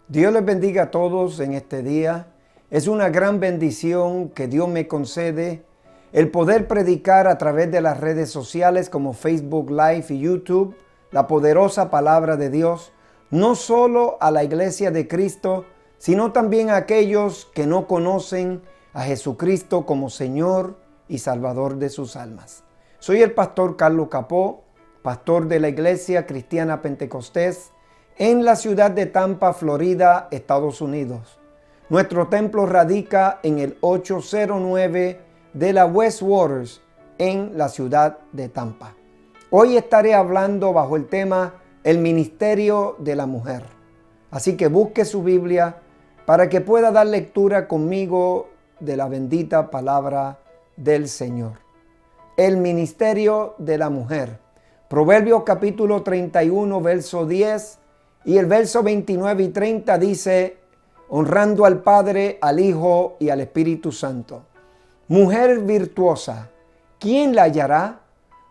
Dios les bendiga a todos en este día. Es una gran bendición que Dios me concede el poder predicar a través de las redes sociales como Facebook Live y YouTube la poderosa palabra de Dios, no solo a la iglesia de Cristo, sino también a aquellos que no conocen a Jesucristo como Señor y Salvador de sus almas. Soy el pastor Carlos Capó, pastor de la Iglesia Cristiana Pentecostés en la ciudad de Tampa, Florida, Estados Unidos. Nuestro templo radica en el 809 de la West Waters, en la ciudad de Tampa. Hoy estaré hablando bajo el tema El ministerio de la mujer. Así que busque su Biblia para que pueda dar lectura conmigo de la bendita palabra del Señor. El ministerio de la mujer. Proverbios capítulo 31, verso 10 y el verso 29 y 30 dice: honrando al Padre, al Hijo y al Espíritu Santo. Mujer virtuosa, ¿quién la hallará?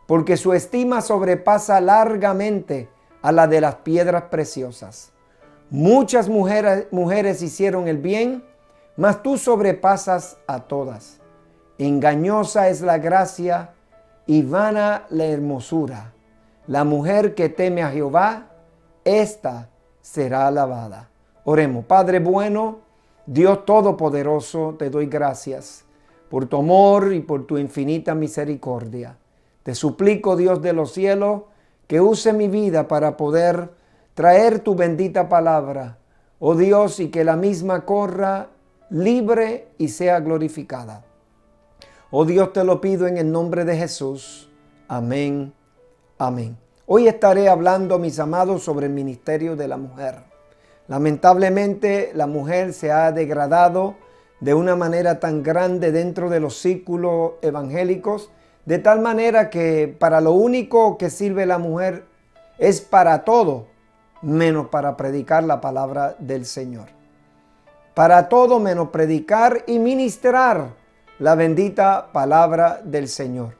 Porque su estima sobrepasa largamente a la de las piedras preciosas. Muchas mujeres hicieron el bien, mas tú sobrepasas a todas. Engañosa es la gracia y vana la hermosura. La mujer que teme a Jehová, esta será alabada. Oremos. Padre bueno, Dios todopoderoso, te doy gracias por tu amor y por tu infinita misericordia. Te suplico, Dios de los cielos, que use mi vida para poder traer tu bendita palabra, oh Dios, y que la misma corra libre y sea glorificada. Oh Dios, te lo pido en el nombre de Jesús. Amén. Amén. Hoy estaré hablando, mis amados, sobre el ministerio de la mujer. Lamentablemente, la mujer se ha degradado de una manera tan grande dentro de los círculos evangélicos, de tal manera que para lo único que sirve la mujer es para todo, menos para predicar la palabra del Señor. Para todo menos predicar y ministrar la bendita palabra del Señor.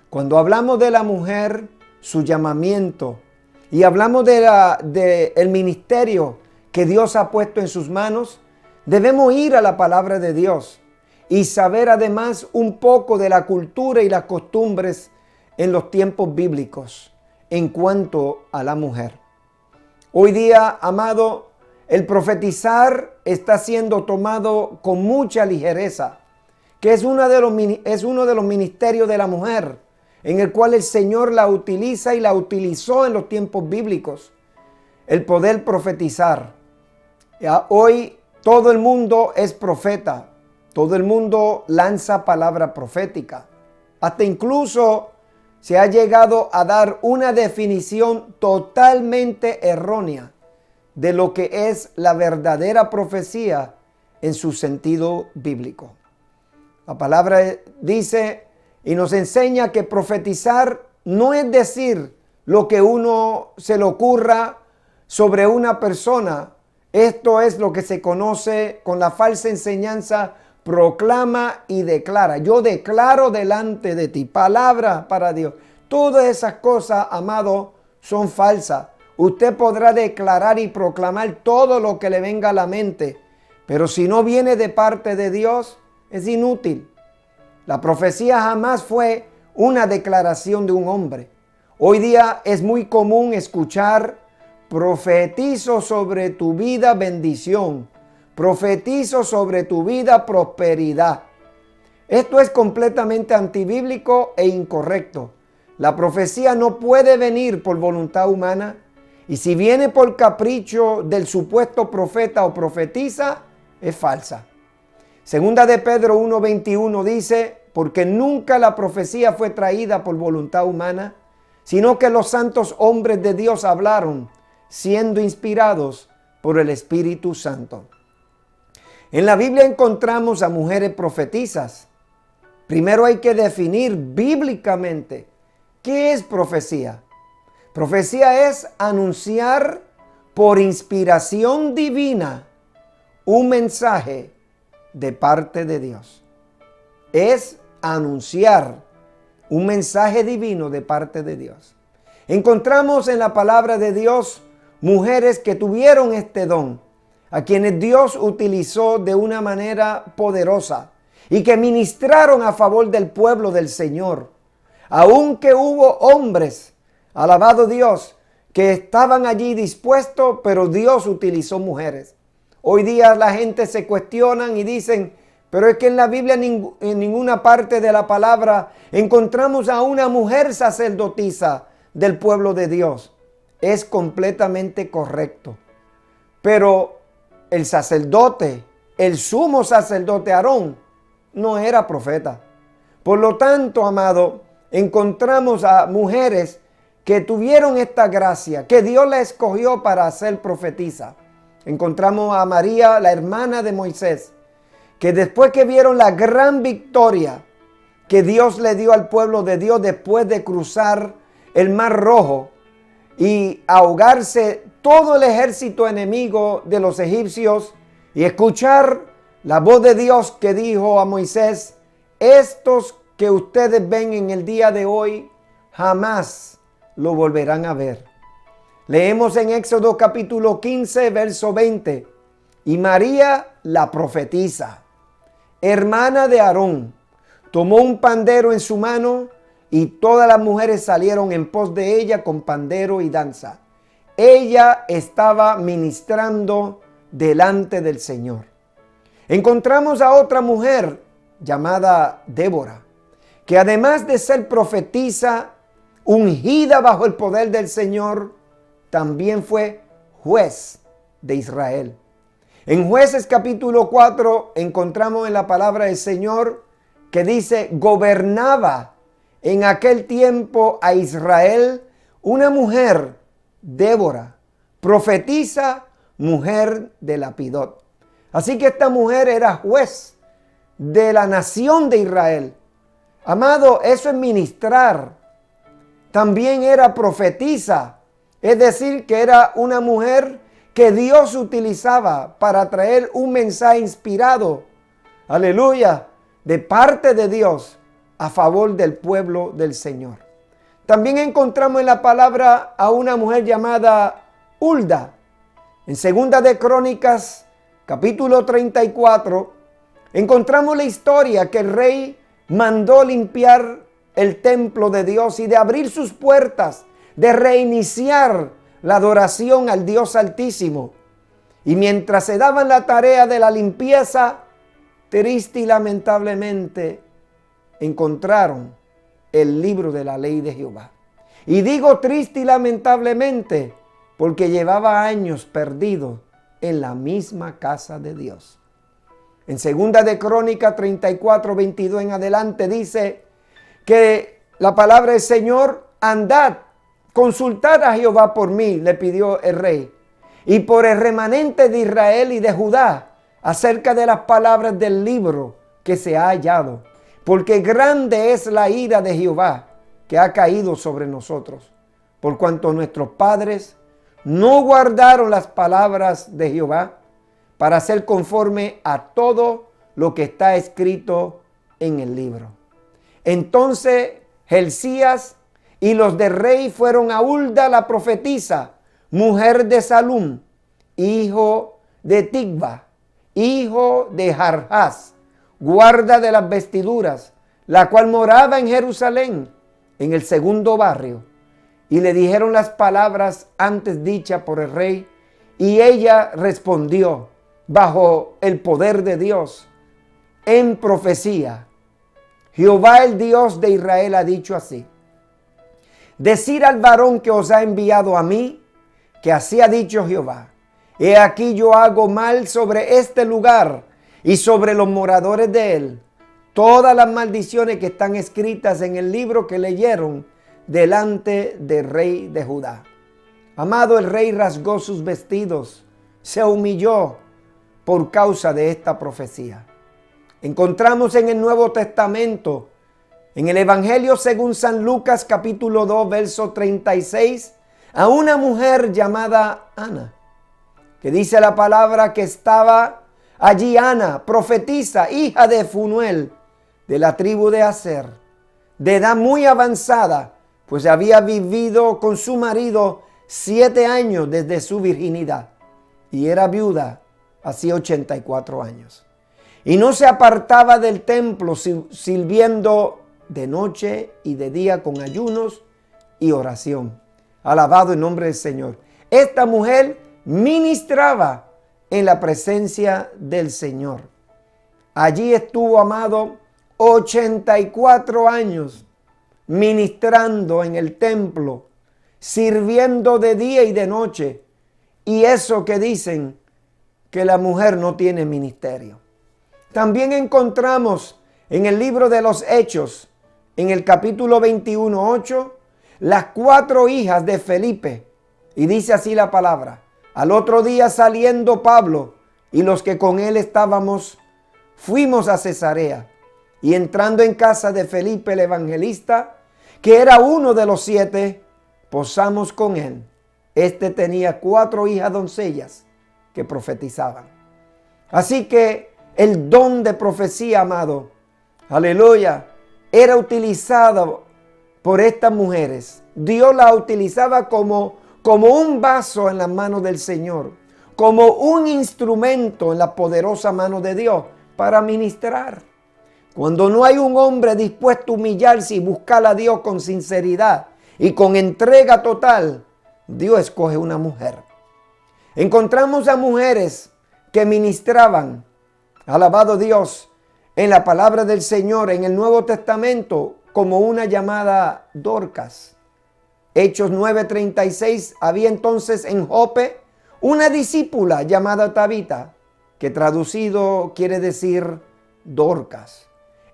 Cuando hablamos de la mujer, su llamamiento, y hablamos del ministerio que Dios ha puesto en sus manos, debemos ir a la palabra de Dios y saber además un poco de la cultura y las costumbres en los tiempos bíblicos en cuanto a la mujer. Hoy día, amado, el profetizar está siendo tomado con mucha ligereza, que es uno de los ministerios de la mujer, en el cual el Señor la utiliza y la utilizó en los tiempos bíblicos. El poder profetizar. Hoy todo el mundo es profeta. Todo el mundo lanza palabra profética. Hasta incluso se ha llegado a dar una definición totalmente errónea de lo que es la verdadera profecía en su sentido bíblico. La palabra dice y nos enseña que profetizar no es decir lo que uno se le ocurra sobre una persona. Esto es lo que se conoce con la falsa enseñanza: proclama y declara. Yo declaro delante de ti, palabra para Dios. Todas esas cosas, amado, son falsas. Usted podrá declarar y proclamar todo lo que le venga a la mente, pero si no viene de parte de Dios, es inútil. La profecía jamás fue una declaración de un hombre. Hoy día es muy común escuchar: profetizo sobre tu vida bendición, profetizo sobre tu vida prosperidad. Esto es completamente antibíblico e incorrecto. La profecía no puede venir por voluntad humana, y si viene por capricho del supuesto profeta o profetiza, es falsa. Segunda de Pedro 1:21 dice: porque nunca la profecía fue traída por voluntad humana, sino que los santos hombres de Dios hablaron, siendo inspirados por el Espíritu Santo. En la Biblia encontramos a mujeres profetizas. Primero hay que definir bíblicamente qué es profecía. Profecía es anunciar por inspiración divina un mensaje de parte de Dios. Es anunciar un mensaje divino de parte de Dios. Encontramos en la palabra de Dios mujeres que tuvieron este don, a quienes Dios utilizó de una manera poderosa y que ministraron a favor del pueblo del Señor. Aunque hubo hombres, alabado Dios, que estaban allí dispuestos, pero Dios utilizó mujeres. Hoy día la gente se cuestiona y dicen, pero es que en la Biblia en ninguna parte de la palabra encontramos a una mujer sacerdotisa del pueblo de Dios. Es completamente correcto. Pero el sacerdote, el sumo sacerdote Aarón, no era profeta. Por lo tanto, amado, encontramos a mujeres que tuvieron esta gracia, que Dios la escogió para ser profetisa. Encontramos a María, la hermana de Moisés, que después que vieron la gran victoria que Dios le dio al pueblo de Dios después de cruzar el Mar Rojo y ahogarse todo el ejército enemigo de los egipcios y escuchar la voz de Dios que dijo a Moisés, estos que ustedes ven en el día de hoy, jamás lo volverán a ver. Leemos en Éxodo capítulo 15, verso 20. Y María, la profetisa, hermana de Aarón, tomó un pandero en su mano y todas las mujeres salieron en pos de ella con pandero y danza. Ella estaba ministrando delante del Señor. Encontramos a otra mujer llamada Débora, que además de ser profetisa, ungida bajo el poder del Señor, también fue juez de Israel. En Jueces capítulo 4 encontramos en la palabra del Señor que dice, gobernaba en aquel tiempo a Israel una mujer, Débora, profetisa, mujer de Lapidot. Así que esta mujer era juez de la nación de Israel. Amado, eso es ministrar. También era profetisa, es decir, que era una mujer que Dios utilizaba para traer un mensaje inspirado, aleluya, de parte de Dios a favor del pueblo del Señor. También encontramos en la palabra a una mujer llamada Hulda. En Segunda de Crónicas, capítulo 34, encontramos la historia que el rey mandó limpiar el templo de Dios y de abrir sus puertas, de reiniciar la adoración al Dios Altísimo. Y mientras se daban la tarea de la limpieza, triste y lamentablemente encontraron el libro de la ley de Jehová. Y digo triste y lamentablemente porque llevaba años perdido en la misma casa de Dios. En Segunda de Crónicas 34, 22 en adelante dice que la palabra del Señor, andad, consultad a Jehová por mí, le pidió el rey, y por el remanente de Israel y de Judá, acerca de las palabras del libro que se ha hallado, porque grande es la ira de Jehová que ha caído sobre nosotros, por cuanto nuestros padres no guardaron las palabras de Jehová para hacer conforme a todo lo que está escrito en el libro. Entonces Hilcías y los del rey fueron a Hulda la profetisa, mujer de Salum, hijo de Tigba, hijo de Jarjás, guarda de las vestiduras, la cual moraba en Jerusalén, en el segundo barrio. Y le dijeron las palabras antes dichas por el rey, y ella respondió bajo el poder de Dios en profecía. Jehová el Dios de Israel ha dicho así: decir al varón que os ha enviado a mí, que así ha dicho Jehová: he aquí yo hago mal sobre este lugar y sobre los moradores de él todas las maldiciones que están escritas en el libro que leyeron delante del rey de Judá. Amado, el rey rasgó sus vestidos, se humilló por causa de esta profecía. Encontramos en el Nuevo Testamento, en el Evangelio según San Lucas capítulo 2, verso 36, a una mujer llamada Ana, que dice la palabra que estaba allí Ana, profetisa, hija de Funuel, de la tribu de Aser, de edad muy avanzada, pues había vivido con su marido 7 años desde su virginidad, y era viuda hacía 84 años. Y no se apartaba del templo, sirviendo de noche y de día con ayunos y oración. Alabado el nombre del Señor. Esta mujer ministraba en la presencia del Señor. Allí estuvo, amado, 84 años ministrando en el templo, sirviendo de día y de noche. Y eso que dicen que la mujer no tiene ministerio. También encontramos en el libro de los Hechos, en el capítulo 21:8, las 4 hijas de Felipe. Y dice así la palabra: al otro día, saliendo Pablo y los que con él estábamos, fuimos a Cesarea. Y entrando en casa de Felipe el evangelista, que era uno de los 7, posamos con él. Este tenía 4 hijas doncellas que profetizaban. Así que el don de profecía, amado, aleluya, era utilizado por estas mujeres. Dios la utilizaba como un vaso en las manos del Señor, como un instrumento en la poderosa mano de Dios para ministrar. Cuando no hay un hombre dispuesto a humillarse y buscar a Dios con sinceridad y con entrega total, Dios escoge una mujer. Encontramos a mujeres que ministraban, alabado Dios, en la palabra del Señor en el Nuevo Testamento, como una llamada Dorcas. Hechos 9:36, había entonces en Jope una discípula llamada Tabita, que traducido quiere decir Dorcas.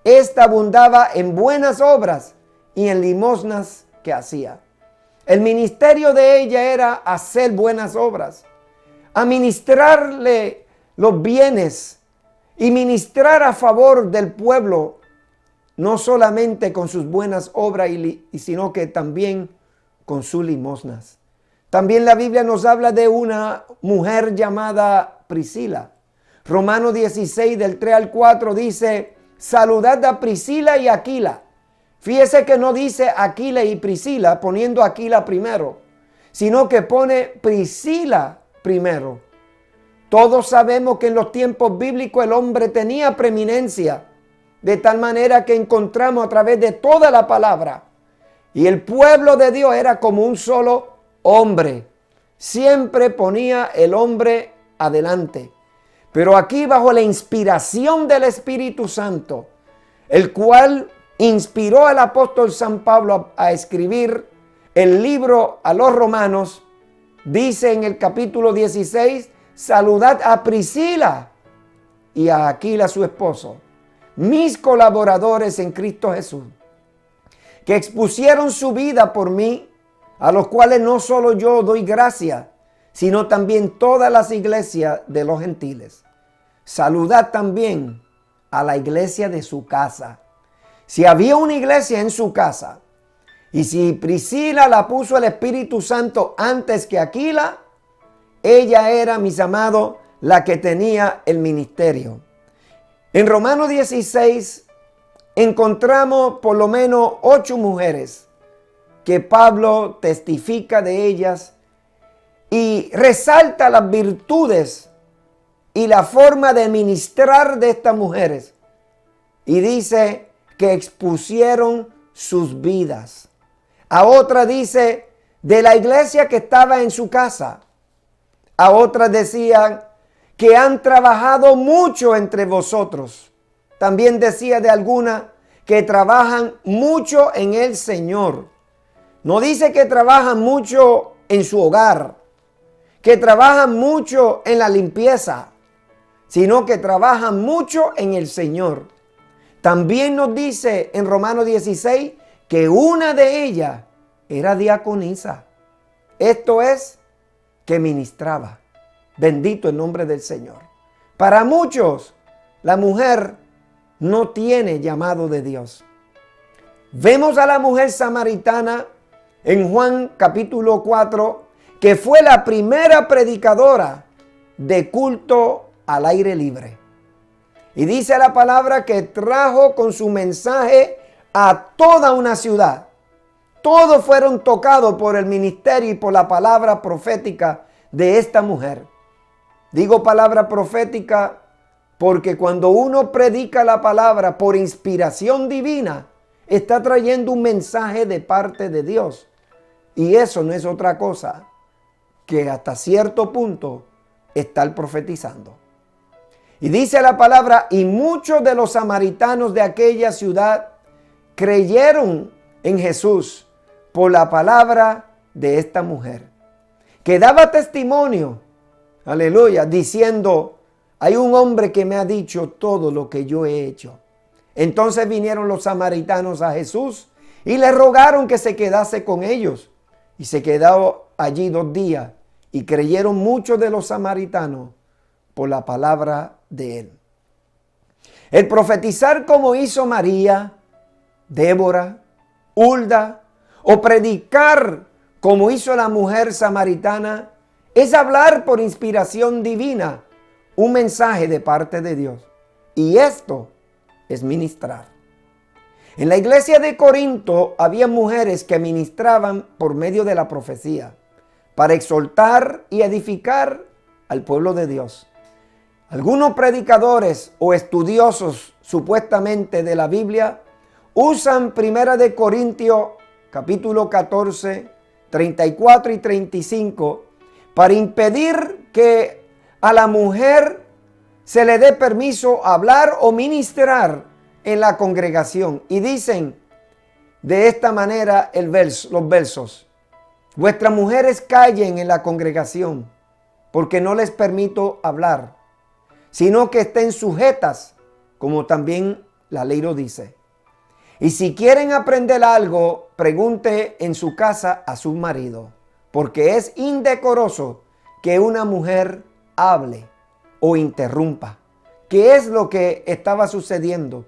Esta abundaba en buenas obras y en limosnas que hacía. El ministerio de ella era hacer buenas obras, administrarle los bienes y ministrar a favor del pueblo, no solamente con sus buenas obras, sino que también con sus limosnas. También la Biblia nos habla de una mujer llamada Priscila. Romanos 16 del 3 al 4 dice: saludad a Priscila y Aquila. Fíjese que no dice Aquila y Priscila poniendo Aquila primero, sino que pone Priscila primero. Todos sabemos que en los tiempos bíblicos el hombre tenía preeminencia, de tal manera que encontramos a través de toda la palabra. Y el pueblo de Dios era como un solo hombre. Siempre ponía el hombre adelante. Pero aquí, bajo la inspiración del Espíritu Santo, el cual inspiró al apóstol San Pablo a escribir el libro a los romanos, dice en el capítulo 16: saludad a Priscila y a Aquila su esposo, mis colaboradores en Cristo Jesús, que expusieron su vida por mí, a los cuales no solo yo doy gracia, sino también todas las iglesias de los gentiles. Saludad también a la iglesia de su casa. Si había una iglesia en su casa, y si Priscila la puso el Espíritu Santo antes que Aquila, ella era, mis amados, la que tenía el ministerio. En Romanos 16 encontramos por lo menos 8 mujeres que Pablo testifica de ellas y resalta las virtudes y la forma de ministrar de estas mujeres. Y dice que expusieron sus vidas. A otra dice de la iglesia que estaba en su casa. A otras decían que han trabajado mucho entre vosotros. También decía de algunas que trabajan mucho en el Señor. No dice que trabajan mucho en su hogar, que trabajan mucho en la limpieza, sino que trabajan mucho en el Señor. También nos dice en Romanos 16 que una de ellas era diaconisa. Esto es, que ministraba. Bendito el nombre del Señor. Para muchos, la mujer no tiene llamado de Dios. Vemos a la mujer samaritana en Juan capítulo 4, que fue la primera predicadora de culto al aire libre. Y dice la palabra que trajo con su mensaje a toda una ciudad. Todos fueron tocados por el ministerio y por la palabra profética de esta mujer. Digo palabra profética porque cuando uno predica la palabra por inspiración divina, está trayendo un mensaje de parte de Dios. Y eso no es otra cosa que hasta cierto punto estar profetizando. Y dice la palabra, y muchos de los samaritanos de aquella ciudad creyeron en Jesús por la palabra de esta mujer, que daba testimonio, aleluya, diciendo, hay un hombre que me ha dicho todo lo que yo he hecho. Entonces vinieron los samaritanos a Jesús y le rogaron que se quedase con ellos. Y se quedó allí 2 días y creyeron muchos de los samaritanos por la palabra de él. El profetizar como hizo María, Débora, Hulda, o predicar como hizo la mujer samaritana, es hablar por inspiración divina un mensaje de parte de Dios. Y esto es ministrar. En la iglesia de Corinto había mujeres que ministraban por medio de la profecía para exhortar y edificar al pueblo de Dios. Algunos predicadores o estudiosos supuestamente de la Biblia usan 1 de Corintios capítulo 14, 34 y 35 para impedir que a la mujer se le dé permiso a hablar o ministrar en la congregación. Y dicen de esta manera los versos: vuestras mujeres callen en la congregación, porque no les permito hablar, sino que estén sujetas, como también la ley lo dice. Y si quieren aprender algo, pregunte en su casa a su marido, porque es indecoroso que una mujer hable o interrumpa. ¿Qué es lo que estaba sucediendo?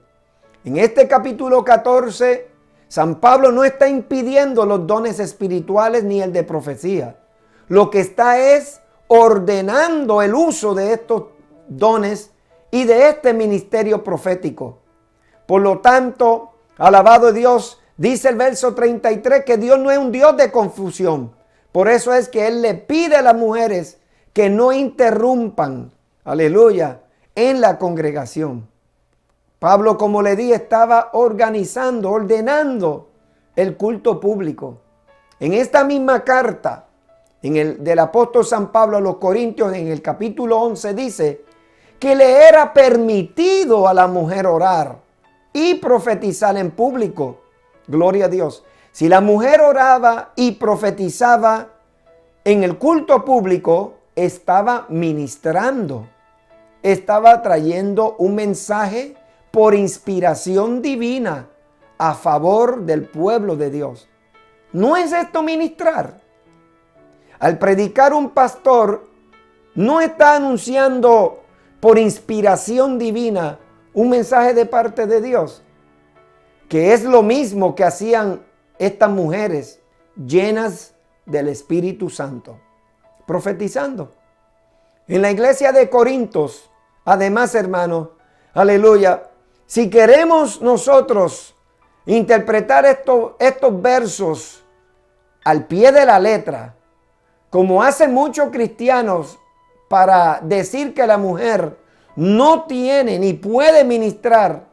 En este capítulo 14, San Pablo no está impidiendo los dones espirituales ni el de profecía. Lo que está es ordenando el uso de estos dones y de este ministerio profético. Por lo tanto, alabado Dios, dice el verso 33 que Dios no es un Dios de confusión. Por eso es que Él le pide a las mujeres que no interrumpan, aleluya, en la congregación. Pablo, como le di, estaba organizando, ordenando el culto público. En esta misma carta, del apóstol San Pablo a los Corintios, en el capítulo 11, dice que le era permitido a la mujer orar y profetizar en público. Gloria a Dios. Si la mujer oraba y profetizaba en el culto público, estaba ministrando, estaba trayendo un mensaje por inspiración divina a favor del pueblo de Dios. ¿No es esto ministrar? Al predicar un pastor, no está anunciando por inspiración divina un mensaje de parte de Dios, que es lo mismo que hacían estas mujeres llenas del Espíritu Santo, profetizando. En la iglesia de Corintios, además, hermanos, aleluya, si queremos nosotros interpretar estos versos al pie de la letra, como hacen muchos cristianos para decir que la mujer no tiene ni puede ministrar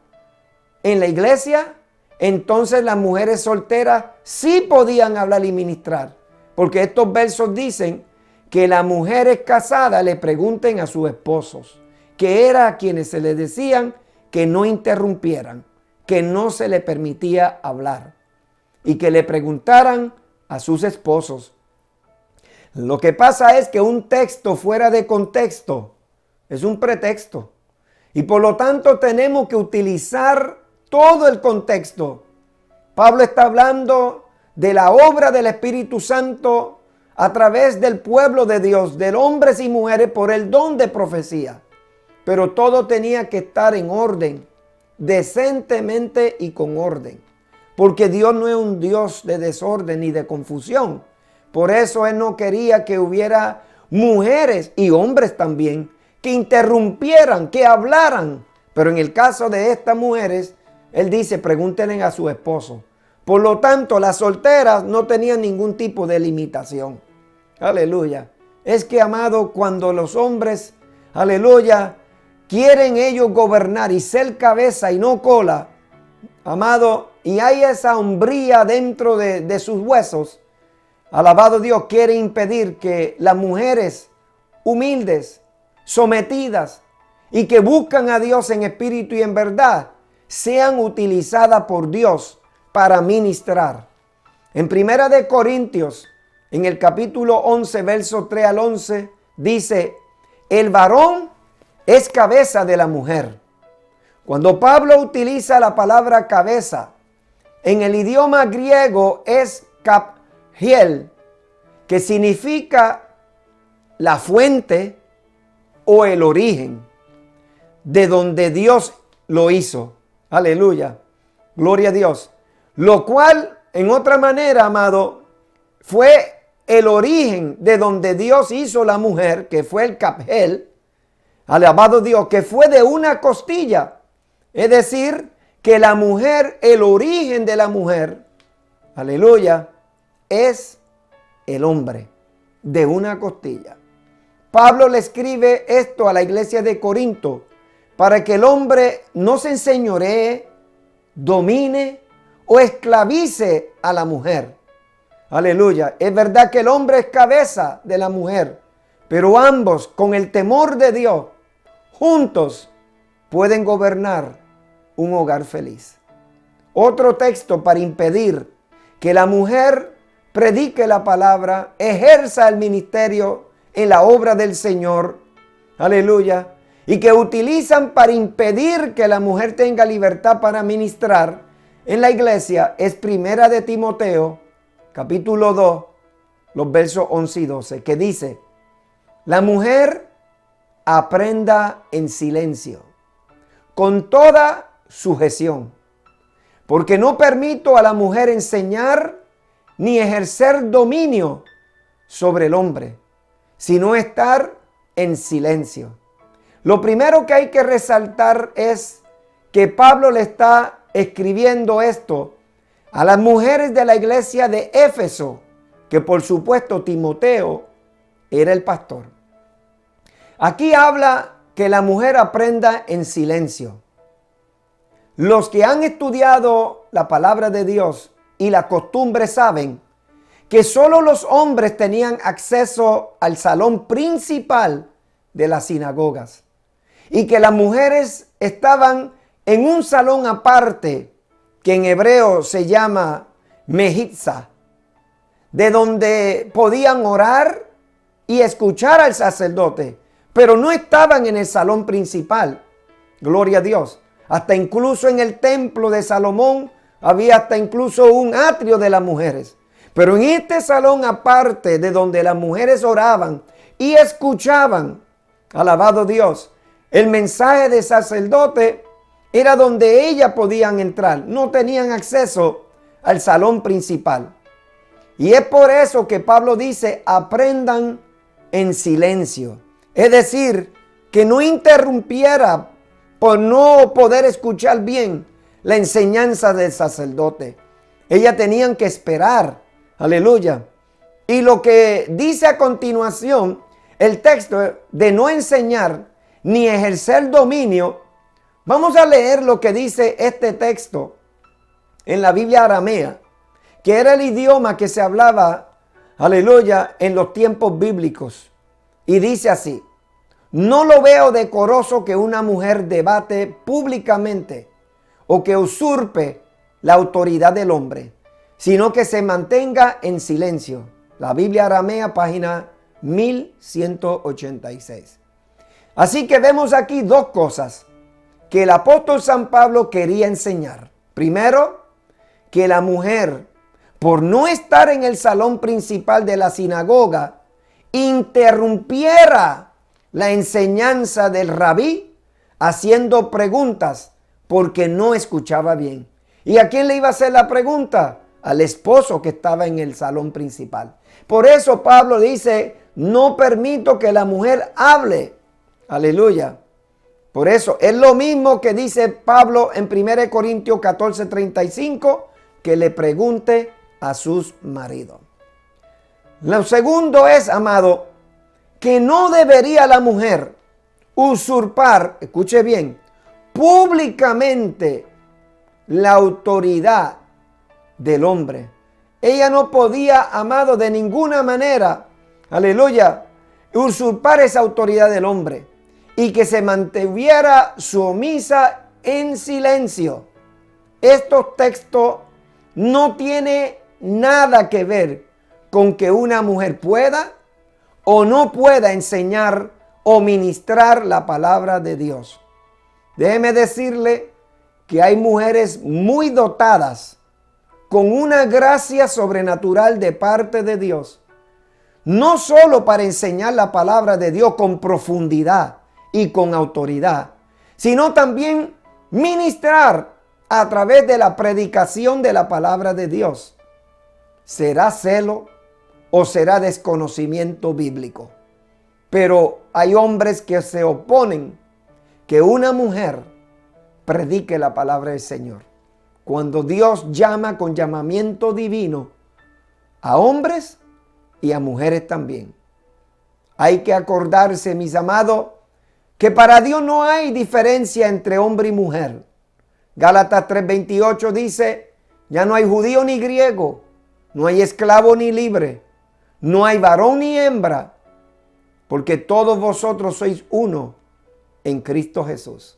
en la iglesia, entonces las mujeres solteras sí podían hablar y ministrar. Porque estos versos dicen que las mujeres casadas le pregunten a sus esposos, que era a quienes se les decían que no interrumpieran, que no se le permitía hablar, y que le preguntaran a sus esposos. Lo que pasa es que un texto fuera de contexto es un pretexto, y por lo tanto tenemos que utilizar todo el contexto. Pablo está hablando de la obra del Espíritu Santo a través del pueblo de Dios, de hombres y mujeres por el don de profecía. Pero todo tenía que estar en orden, decentemente y con orden. Porque Dios no es un Dios de desorden ni de confusión. Por eso Él no quería que hubiera mujeres y hombres también que interrumpieran, que hablaran. Pero en el caso de estas mujeres, Él dice, pregúntenle a su esposo. Por lo tanto, las solteras no tenían ningún tipo de limitación. Aleluya. es que, amado, cuando los hombres, aleluya, quieren ellos gobernar y ser cabeza y no cola, amado, y hay esa hombría dentro de sus huesos, alabado Dios, quiere impedir que las mujeres humildes, sometidas y que buscan a Dios en espíritu y en verdad, sean utilizadas por Dios para ministrar. En Primera de Corintios, en el capítulo 11, verso 3 al 11, dice, el varón es cabeza de la mujer. Cuando Pablo utiliza la palabra cabeza, en el idioma griego es kaphiel, que significa la fuente o el origen de donde Dios lo hizo. Aleluya. Gloria a Dios. Lo cual, en otra manera, amado, fue el origen de donde Dios hizo la mujer, que fue el kaphiel. Alabado Dios, que fue de una costilla. Es decir, que la mujer, el origen de la mujer, aleluya, es el hombre de una costilla. Pablo le escribe esto a la iglesia de Corinto para que el hombre no se enseñoree, domine o esclavice a la mujer. Aleluya. Es verdad que el hombre es cabeza de la mujer, pero ambos con el temor de Dios juntos pueden gobernar un hogar feliz. Otro texto para impedir que la mujer predique la palabra, ejerza el ministerio en la obra del Señor, aleluya, y que utilizan para impedir que la mujer tenga libertad para ministrar en la iglesia, es Primera de Timoteo, capítulo 2, los versos 11 y 12, que dice, la mujer aprenda en silencio, con toda sujeción, porque no permito a la mujer enseñar ni ejercer dominio sobre el hombre, sino estar en silencio. Lo primero que hay que resaltar es que Pablo le está escribiendo esto a las mujeres de la iglesia de Éfeso, que por supuesto Timoteo era el pastor. Aquí habla que la mujer aprenda en silencio. Los que han estudiado la palabra de Dios y la costumbre saben que solo los hombres tenían acceso al salón principal de las sinagogas y que las mujeres estaban en un salón aparte que en hebreo se llama mejitza, de donde podían orar y escuchar al sacerdote, pero no estaban en el salón principal. Gloria a Dios. Hasta incluso en el templo de Salomón había hasta incluso un atrio de las mujeres. Pero en este salón aparte de donde las mujeres oraban y escuchaban, alabado Dios, el mensaje del sacerdote, era donde ellas podían entrar. No tenían acceso al salón principal. Y es por eso que Pablo dice, aprendan en silencio. Es decir, que no interrumpiera por no poder escuchar bien la enseñanza del sacerdote. Ellas tenían que esperar. Aleluya. Y lo que dice a continuación el texto de no enseñar ni ejercer dominio, vamos a leer lo que dice este texto en la Biblia aramea, que era el idioma que se hablaba, aleluya, en los tiempos bíblicos. Y dice así, no lo veo decoroso que una mujer debate públicamente o que usurpe la autoridad del hombre, sino que se mantenga en silencio. La Biblia aramea, página 1186. Así que vemos aquí dos cosas que el apóstol San Pablo quería enseñar. Primero, que la mujer, por no estar en el salón principal de la sinagoga, interrumpiera la enseñanza del rabí haciendo preguntas porque no escuchaba bien. ¿Y a quién le iba a hacer la pregunta? Al esposo que estaba en el salón principal. Por eso Pablo dice, no permito que la mujer hable. Aleluya. Por eso es lo mismo que dice Pablo en 1 Corintios 14:35, que le pregunte a sus maridos. Lo segundo es, amado, que no debería la mujer usurpar, escuche bien, públicamente la autoridad del hombre. Ella no podía, amado, de ninguna manera, aleluya, usurpar esa autoridad del hombre y que se mantuviera sumisa en silencio. Estos textos no tienen nada que ver con que una mujer pueda o no pueda enseñar o ministrar la palabra de Dios. Déjeme decirle que hay mujeres muy dotadas con una gracia sobrenatural de parte de Dios, no solo para enseñar la palabra de Dios con profundidad y con autoridad, sino también ministrar a través de la predicación de la palabra de Dios. ¿Será celo o será desconocimiento bíblico? Pero hay hombres que se oponen que una mujer predique la palabra del Señor. Cuando Dios llama con llamamiento divino a hombres y a mujeres también. Hay que acordarse, mis amados, que para Dios no hay diferencia entre hombre y mujer. Gálatas 3:28 dice, ya no hay judío ni griego, no hay esclavo ni libre, no hay varón ni hembra, porque todos vosotros sois uno en Cristo Jesús.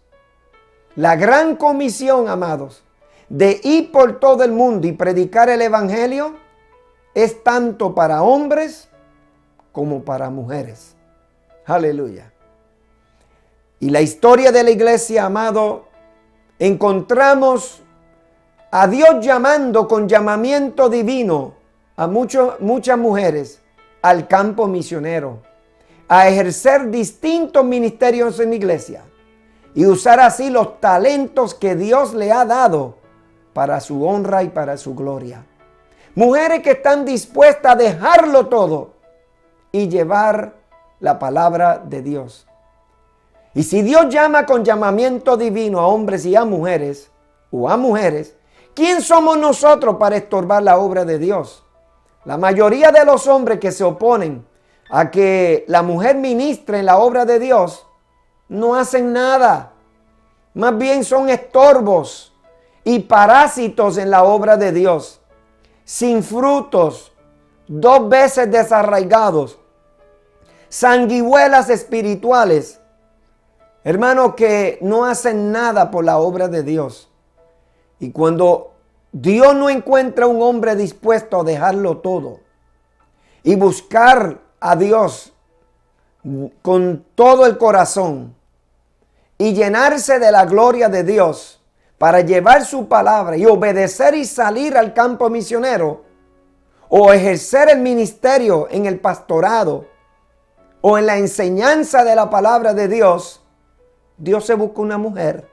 La gran comisión, amados, de ir por todo el mundo y predicar el evangelio es tanto para hombres como para mujeres. Aleluya. Y la historia de la iglesia, amado, encontramos a Dios llamando con llamamiento divino a muchas mujeres al campo misionero, a ejercer distintos ministerios en la iglesia y usar así los talentos que Dios le ha dado para su honra y para su gloria. Mujeres que están dispuestas a dejarlo todo y llevar la palabra de Dios. Y si Dios llama con llamamiento divino a hombres y a mujeres, ¿quién somos nosotros para estorbar la obra de Dios? La mayoría de los hombres que se oponen a que la mujer ministre en la obra de Dios no hacen nada. Más bien son estorbos y parásitos en la obra de Dios, sin frutos, 2 veces desarraigados, sanguijuelas espirituales, hermanos, que no hacen nada por la obra de Dios. Y cuando Dios no encuentra un hombre dispuesto a dejarlo todo y buscar a Dios con todo el corazón y llenarse de la gloria de Dios para llevar su palabra y obedecer y salir al campo misionero o ejercer el ministerio en el pastorado o en la enseñanza de la palabra de Dios, Dios se busca una mujer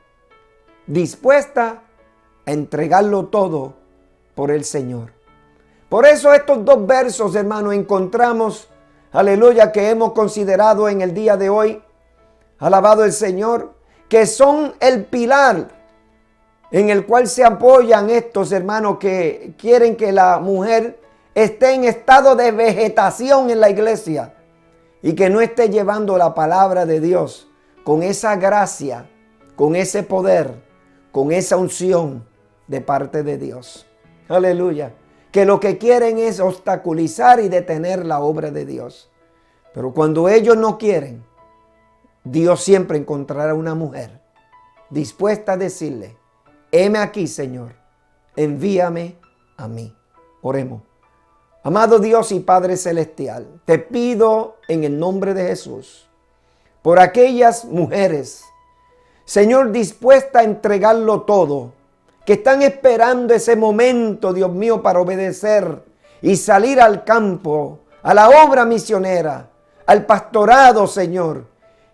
dispuesta a entregarlo todo por el Señor. Por eso estos 2 versos, hermanos, encontramos, aleluya, que hemos considerado en el día de hoy, alabado el Señor, que son el pilar en el cual se apoyan estos hermanos que quieren que la mujer esté en estado de vegetación en la iglesia y que no esté llevando la palabra de Dios con esa gracia, con ese poder, con esa unción de parte de Dios. Aleluya. Que lo que quieren es obstaculizar y detener la obra de Dios. Pero cuando ellos no quieren, Dios siempre encontrará una mujer dispuesta a decirle, heme aquí, Señor, envíame a mí. Oremos. Amado Dios y Padre Celestial, te pido en el nombre de Jesús, por aquellas mujeres, Señor, dispuestas a entregarlo todo, que están esperando ese momento, Dios mío, para obedecer y salir al campo, a la obra misionera, al pastorado, Señor,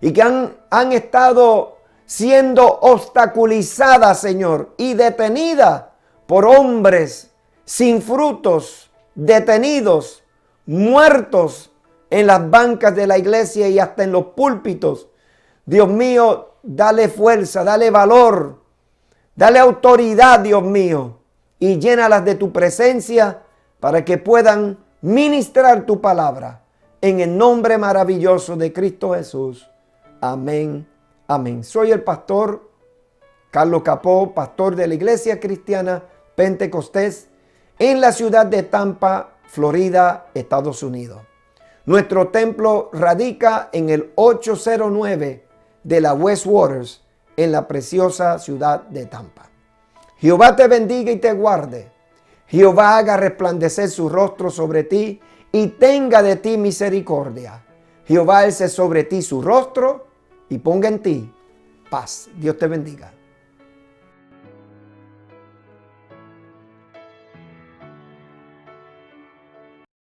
y que han estado siendo obstaculizadas, Señor, y detenidas por hombres sin frutos, detenidos, muertos en las bancas de la iglesia y hasta en los púlpitos. Dios mío, dale fuerza, dale valor, dale autoridad, Dios mío, y llénalas de tu presencia para que puedan ministrar tu palabra en el nombre maravilloso de Cristo Jesús. Amén, amén. Soy el pastor Carlos Capó, pastor de la Iglesia Cristiana Pentecostés en la ciudad de Tampa, Florida, Estados Unidos. Nuestro templo radica en el 809 de la West Waters, en la preciosa ciudad de Tampa. Jehová te bendiga y te guarde. Jehová haga resplandecer su rostro sobre ti y tenga de ti misericordia. Jehová alce sobre ti su rostro y ponga en ti paz. Dios te bendiga.